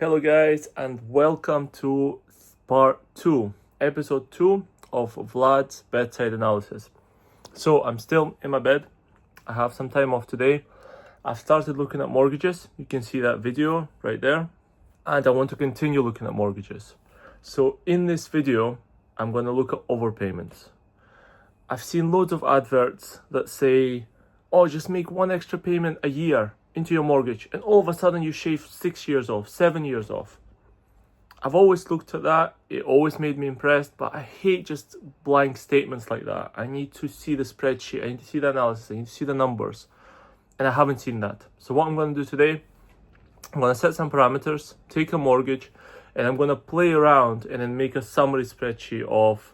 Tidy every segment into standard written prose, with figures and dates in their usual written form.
Hello guys, and welcome to part 2, episode 2 of Vlad's Bedside Analysis. So I'm still in my bed. I have some time off today. I've started looking at mortgages. You can see that video right there. And I want to continue looking at mortgages. So in this video, I'm going to look at overpayments. I've seen loads of adverts that say, oh, just make one extra payment a year into your mortgage, and all of a sudden you shave 6 years off, 7 years off. I've always looked at that. It always made me impressed, but I hate just blank statements like that. I need to see the spreadsheet. I need to see the analysis. I need to see the numbers. And I haven't seen that. So what I'm going to do today, I'm going to set some parameters, take a mortgage, and I'm going to play around and then make a summary spreadsheet of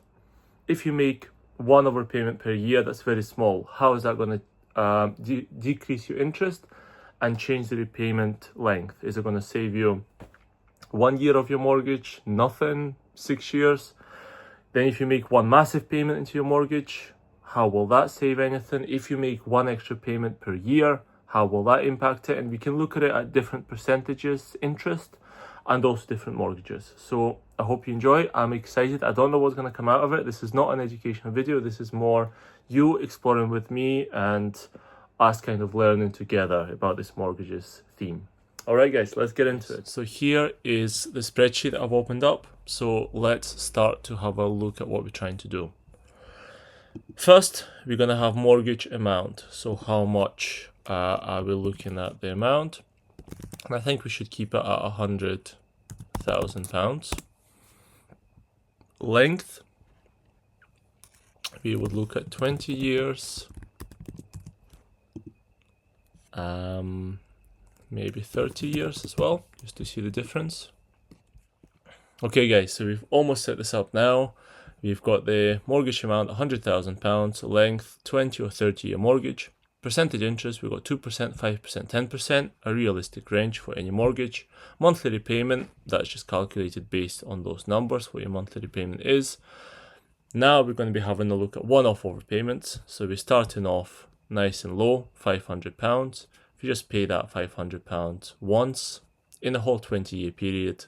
if you make one overpayment per year, that's very small. How is that going to decrease your interest and change the repayment length? Is it going to save you 1 year of your mortgage? Nothing? 6 years? Then if you make one massive payment into your mortgage, how will that save anything? If you make one extra payment per year, how will that impact it? And we can look at it at different percentages, interest, and also different mortgages. So I hope you enjoy. I'm excited. I don't know what's going to come out of it. This is not an educational video. This is more you exploring with me and us kind of learning together about this mortgages theme. All right, guys, let's get into it. So here is the spreadsheet that I've opened up. So let's start to have a look at what we're trying to do. First, we're going to have mortgage amount. So how much are we looking at the amount? And I think we should keep it at £100,000. Length, we would look at 20 years. Maybe 30 years as well, just to see the difference. Okay guys, so we've almost set this up now. We've got the mortgage amount, £100,000, length 20 or 30 year mortgage. Percentage interest, we've got 2%, 5%, 10%, a realistic range for any mortgage. Monthly repayment, that's just calculated based on those numbers, what your monthly repayment is. Now we're going to be having a look at one-off overpayments. So we're starting off nice and low, £500. If you just pay that £500 once in the whole 20-year period,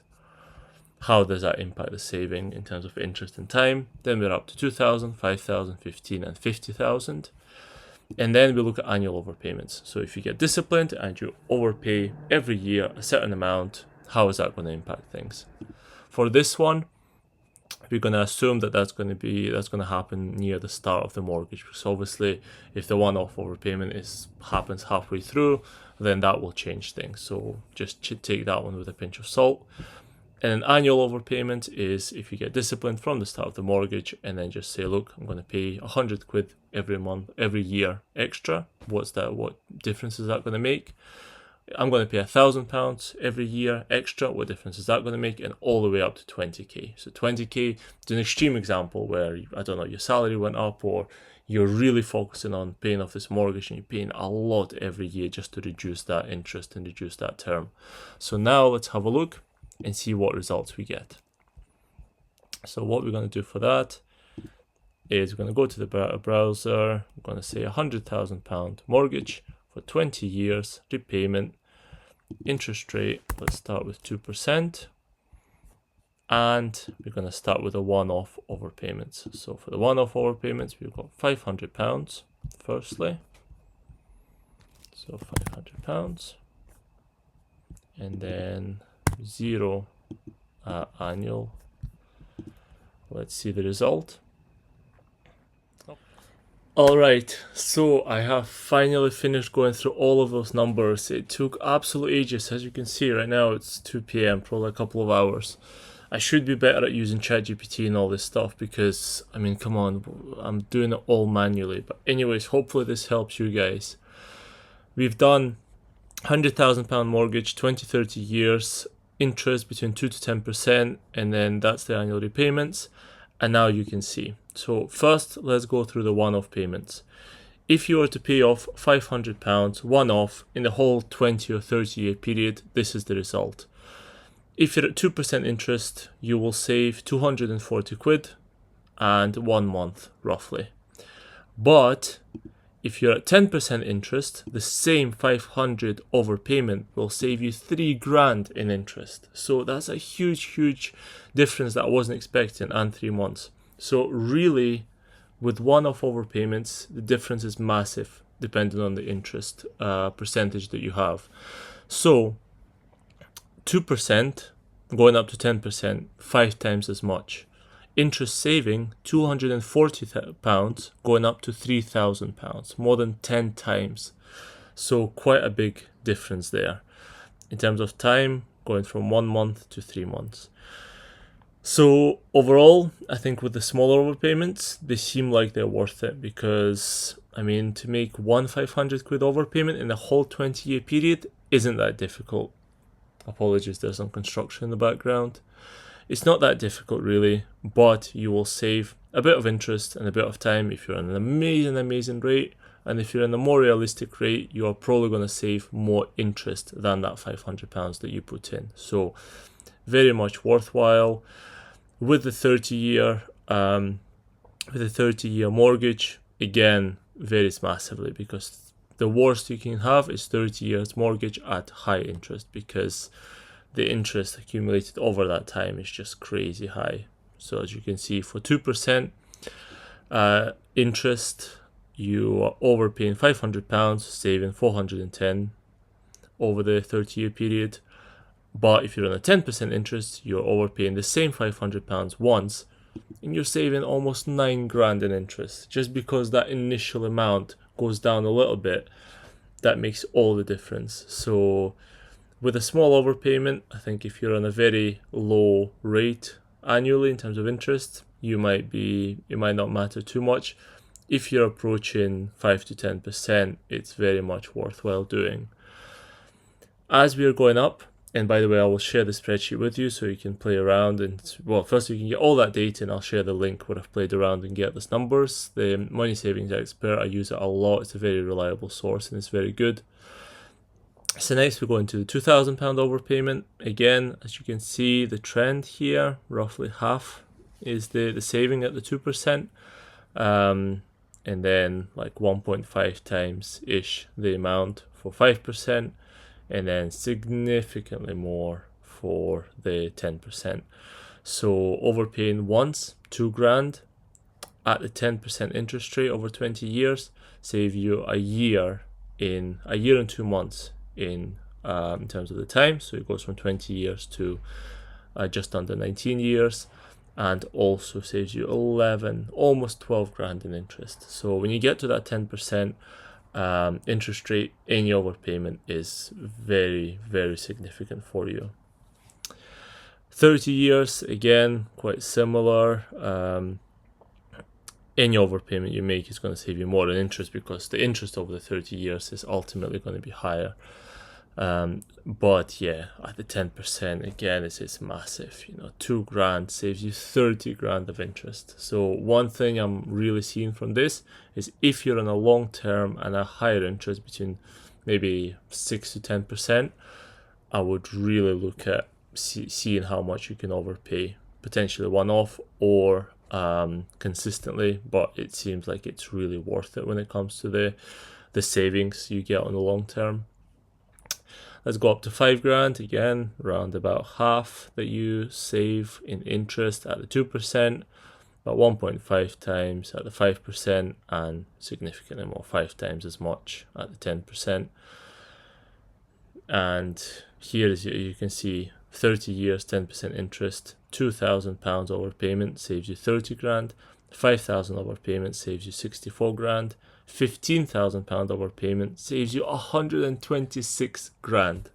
how does that impact the saving in terms of interest and time? Then we're up to 2,000, 5,000, 15, and 50,000. And then we look at annual overpayments. So if you get disciplined and you overpay every year a certain amount, how is that going to impact things? For this one, we're going to assume that that's going to happen near the start of the mortgage, because obviously if the one-off overpayment happens halfway through, then that will change things. So just take that one with a pinch of salt. And an annual overpayment is if you get disciplined from the start of the mortgage and then just say, look, I'm going to pay 100 quid every month, every year extra. What difference is that going to make? I'm going to pay £1,000 every year extra. What difference is that going to make? And all the way up to 20k. So 20k is an extreme example where, I don't know, your salary went up, or you're really focusing on paying off this mortgage and you're paying a lot every year just to reduce that interest and reduce that term. So now let's have a look and see what results we get. So what we're going to do for that is we're going to go to the browser. I'm going to say £100,000 mortgage for 20 years, repayment, interest rate, let's start with 2%. And we're going to start with the one-off overpayments. So for the one-off overpayments, we've got £500 firstly. So £500. And then 0 annual. Let's see the result. Alright, so I have finally finished going through all of those numbers. It took absolute ages. As you can see right now, it's 2 p.m, probably a couple of hours. I should be better at using ChatGPT and all this stuff because, I mean, come on, I'm doing it all manually. But anyways, hopefully this helps you guys. We've done £100,000 mortgage, 20-30 years, interest between 2 to 10%, and then that's the annual repayments. And now you can see. So first, let's go through the one-off payments. If you were to pay off £500 one-off in the whole 20 or 30 year period, this is the result. If you're at 2% interest, you will save 240 quid and 1 month roughly. But if you're at 10% interest, the same 500 overpayment will save you 3 grand in interest. So that's a huge difference that I wasn't expecting, and 3 months. So really, with one-off overpayments, the difference is massive depending on the interest percentage that you have. So 2% going up to 10%, 5 times as much. Interest saving, £240 going up to £3,000, more than 10 times. So quite a big difference there. In terms of time, going from 1 month to 3 months. So overall, I think with the smaller overpayments, they seem like they're worth it, because, I mean, to make one 500 quid overpayment in a whole 20-year period isn't that difficult. Apologies, there's some construction in the background. It's not that difficult really, but you will save a bit of interest and a bit of time if you're on an amazing rate. And if you're in a more realistic rate, you are probably going to save more interest than that £500 that you put in. So very much worthwhile. With the 30-year mortgage, again, varies massively, because the worst you can have is 30 years mortgage at high interest, because the interest accumulated over that time is just crazy high. So as you can see, for 2% interest, you are overpaying £500, saving 410 over the 30-year period. But if you're on a 10% interest, you're overpaying the same £500 once, and you're saving almost 9 grand in interest. Just because that initial amount goes down a little bit, that makes all the difference. So with a small overpayment, I think if you're on a very low rate annually in terms of interest, it might not matter too much. If you're approaching 5 to 10%, it's very much worthwhile doing. As we are going up, and by the way, I will share the spreadsheet with you so you can play around, and well, first you can get all that data, and I'll share the link where I've played around and get these numbers. The Money Savings Expert, I use it a lot. It's a very reliable source and it's very good. So next we go into the £2,000 overpayment. Again, as you can see, the trend here, roughly half is the saving at the 2%, and then like 1.5 times ish the amount for 5%, and then significantly more for the 10%. So overpaying once, 2 grand at the 10% interest rate over 20 years, save you a year and 2 months in terms of the time. So it goes from 20 years to just under 19 years, and also saves you 11, almost 12 grand in interest. So when you get to that 10% interest rate, any overpayment is very significant for you. 30 years, again, quite similar. Any overpayment you make is going to save you more in interest, because the interest over the 30 years is ultimately going to be higher. But yeah, at the 10%, again, it's massive. 2 grand saves you 30 grand of interest. So one thing I'm really seeing from this is, if you're on a long term and a higher interest between maybe 6 to 10%, I would really look at seeing how much you can overpay, potentially one-off or consistently. But it seems like it's really worth it when it comes to the savings you get on the long term. Let's go up to 5 grand, again, around about half that you save in interest at the 2%, about 1.5 times at the 5%, and significantly more, 5 times as much at the 10%. And here, as you can see, 30 years, 10% interest, £2,000 overpayment saves you 30 grand, 5,000 overpayment saves you 64 grand, £15,000 overpayment saves you 126 grand,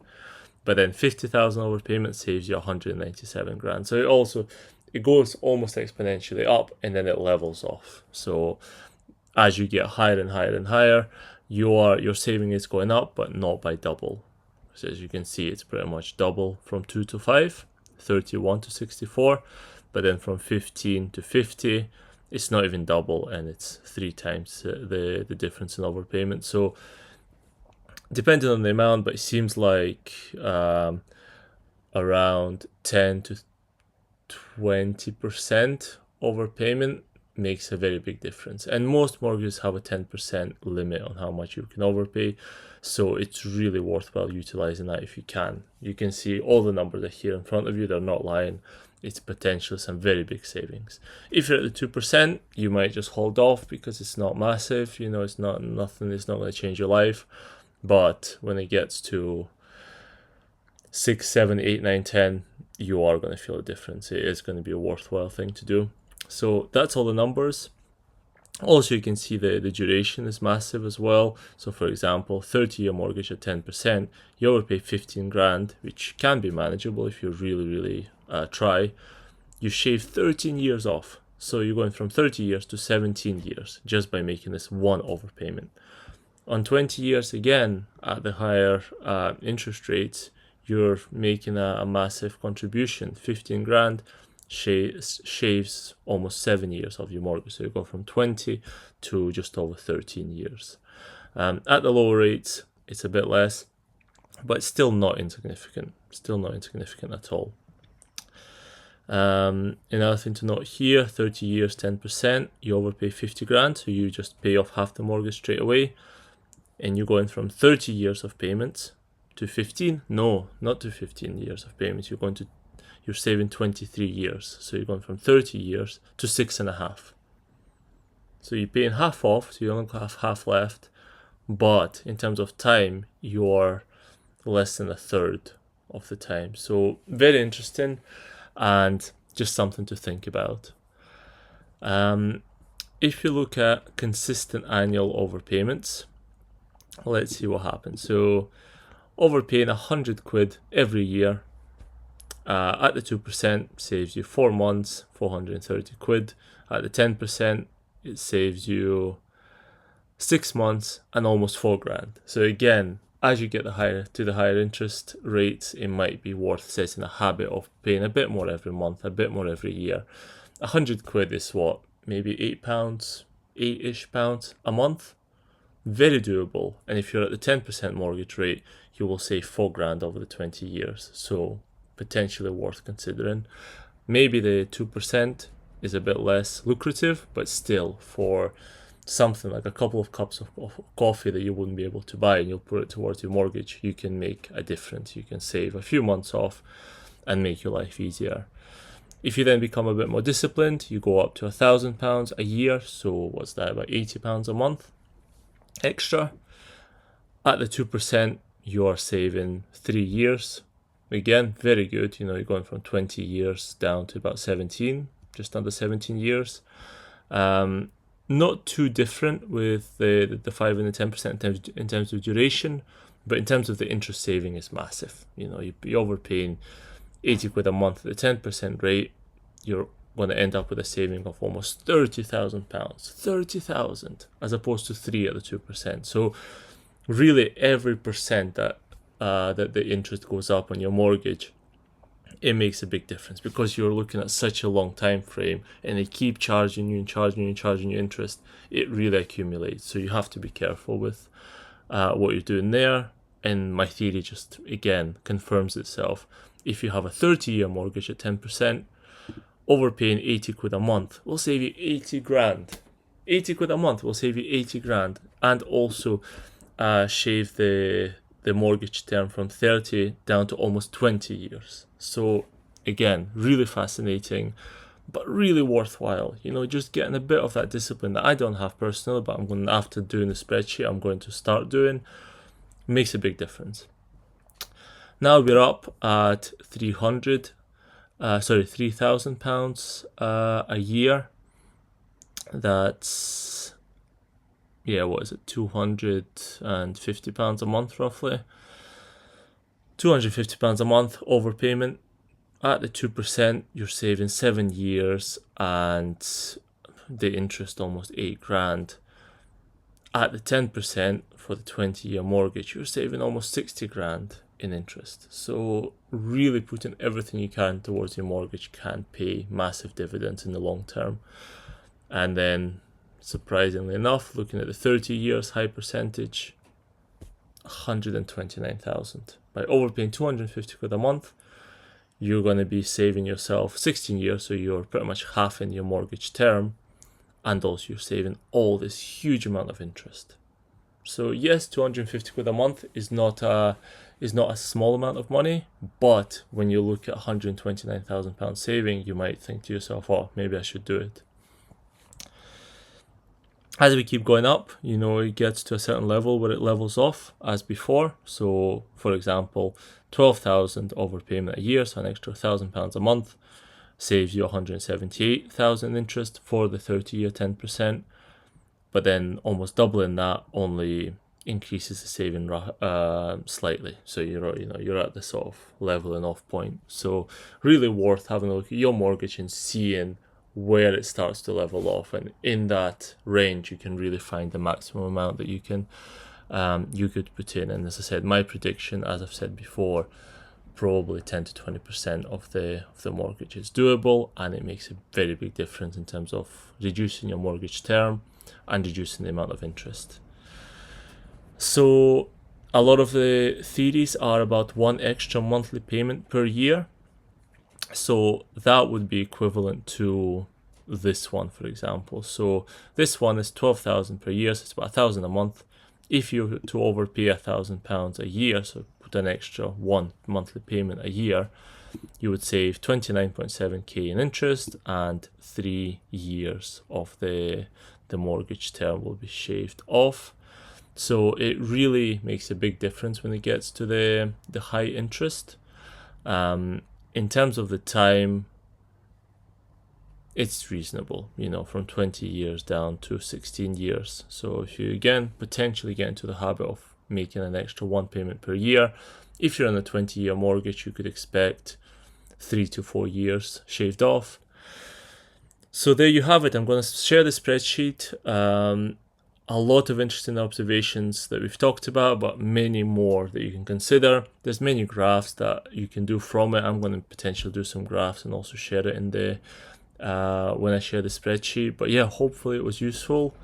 but then 50,000 overpayment saves you 197 grand. So it goes almost exponentially up, and then it levels off. So as you get higher and higher, your saving is going up, but not by double. So as you can see, it's pretty much double from 2 to 5, 31 to 64, but then from 15 to 50, it's not even double, and it's 3 times the difference in overpayment. So depending on the amount, but it seems like around 10 to 20% overpayment makes a very big difference. And most mortgages have a 10% limit on how much you can overpay. So it's really worthwhile utilizing that if you can. You can see all the numbers are here in front of you. They're not lying. It's potentially some very big savings. If you're at the 2%, you might just hold off because it's not massive. You know, it's not nothing. It's not going to change your life. But when it gets to 6, 7, 8, 9, 10, you are going to feel a difference. It is going to be a worthwhile thing to do. So that's all the numbers. Also, you can see the duration is massive as well. So for example, 30-year mortgage at 10%, you overpay 15 grand, which can be manageable if you really try. You shave 13 years off. So you're going from 30 years to 17 years just by making this one overpayment. On 20 years, again, at the higher interest rates, you're making a massive contribution. 15 grand shaves almost 7 years of your mortgage. So you go from 20 to just over 13 years. At the lower rates, it's a bit less, but still not insignificant. Still not insignificant at all. Another thing to note here, 30 years, 10%, you overpay 50 grand, so you just pay off half the mortgage straight away. And you're going from 30 years of payments to 15? No, not to 15 years of payments. You're saving 23 years. So you're going from 30 years to 6.5. So you're paying half off, so you only have half left. But in terms of time, you're less than a third of the time. So very interesting and just something to think about. If you look at consistent annual overpayments, let's see what happens. So overpaying 100 quid every year at the 2% saves you 4 months, 430 quid. At the 10%, it saves you 6 months and almost 4 grand. So again, as you get the higher interest rates, it might be worth setting a habit of paying a bit more every month, a bit more every year. 100 quid is what? Maybe £8, 8-ish pounds a month. Very doable. And if you're at the 10% mortgage rate, you will save 4 grand over the 20 years. So potentially worth considering. Maybe the 2% is a bit less lucrative, but still for something like a couple of cups of coffee that you wouldn't be able to buy and you'll put it towards your mortgage, you can make a difference. You can save a few months off and make your life easier. If you then become a bit more disciplined, you go up to £1,000 a year. So what's that, about £80 a month extra? At the 2%, you're saving 3 years. Again, very good. You know, you're going from 20 years down to about 17, just under 17 years. Not too different with the 5 and the 10% in terms of duration, but in terms of the interest saving is massive. You know, you're overpaying 80 quid a month at the 10% rate. You're going to end up with a saving of almost £30,000. 30,000 as opposed to 3 at the 2%. So really every percent that the interest goes up on your mortgage, it makes a big difference because you're looking at such a long time frame and they keep charging you and charging you and charging you interest. It really accumulates. So you have to be careful with what you're doing there. And my theory just, again, confirms itself. If you have a 30-year mortgage at 10%, overpaying 80 quid a month will save you 80 grand. 80 quid a month will save you 80 grand and also shave the mortgage term from 30 down to almost 20 years. So again, really fascinating, but really worthwhile. You know, just getting a bit of that discipline that I don't have personally, but I'm going, after doing the spreadsheet, I'm going to start doing, makes a big difference. Now we're up at £3,000 a year. That's, yeah, what is it, £250 a month roughly. £250 a month overpayment. At the 2%, you're saving 7 years and the interest almost 8 grand. At the 10% for the 20-year mortgage, you're saving almost 60 grand in interest. So really putting everything you can towards your mortgage can pay massive dividends in the long term. And then, surprisingly enough, looking at the 30 years high percentage, 129,000. By overpaying 250 quid a month, you're going to be saving yourself 16 years, so you're pretty much half in your mortgage term, and also you're saving all this huge amount of interest. So yes, 250 quid a month is not a small amount of money, but when you look at £129,000 saving, you might think to yourself, oh, maybe I should do it. As we keep going up, it gets to a certain level where it levels off as before. So for example, 12,000 overpayment a year, so an extra £1,000 a month, saves you 178,000 interest for the 30-year 10%. But then almost doubling that only increases the saving slightly. So you're at the sort of leveling off point. So really worth having a look at your mortgage and seeing where it starts to level off, and in that range you can really find the maximum amount that you could put in. And as I said, my prediction, as I've said before, probably 10 to 20% of the mortgage is doable, and it makes a very big difference in terms of reducing your mortgage term and reducing the amount of interest. So a lot of the theories are about one extra monthly payment per year. So that would be equivalent to this one, for example. So this one is 12,000 per year, so it's about 1,000 a month. If you were to overpay £1,000 a year, so put an extra one monthly payment a year, you would save 29.7k in interest, and 3 years of the mortgage term will be shaved off. So it really makes a big difference when it gets to the high interest. In terms of the time, it's reasonable, from 20 years down to 16 years. So if you, again, potentially get into the habit of making an extra one payment per year, if you're on a 20-year mortgage, you could expect 3 to 4 years shaved off. So there you have it. I'm going to share the spreadsheet. A lot of interesting observations that we've talked about, but many more that you can consider. There's many graphs that you can do from it. I'm going to potentially do some graphs and also share it in the when I share the spreadsheet. But yeah, hopefully it was useful.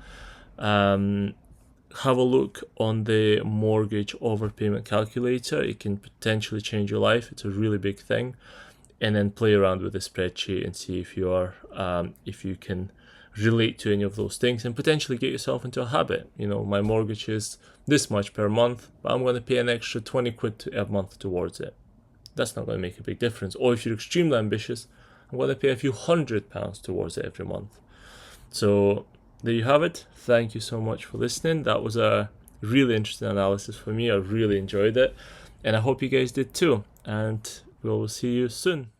Have a look on the mortgage overpayment calculator. It can potentially change your life. It's a really big thing. And then play around with the spreadsheet and see if you can relate to any of those things and potentially get yourself into a habit. My mortgage is this much per month, but I'm going to pay an extra 20 quid a month towards it. That's not going to make a big difference. Or if you're extremely ambitious, I'm going to pay a few £100 towards it every month. So there you have it. Thank you so much for listening. That was a really interesting analysis for me. I really enjoyed it, and I hope you guys did too. And we'll see you soon.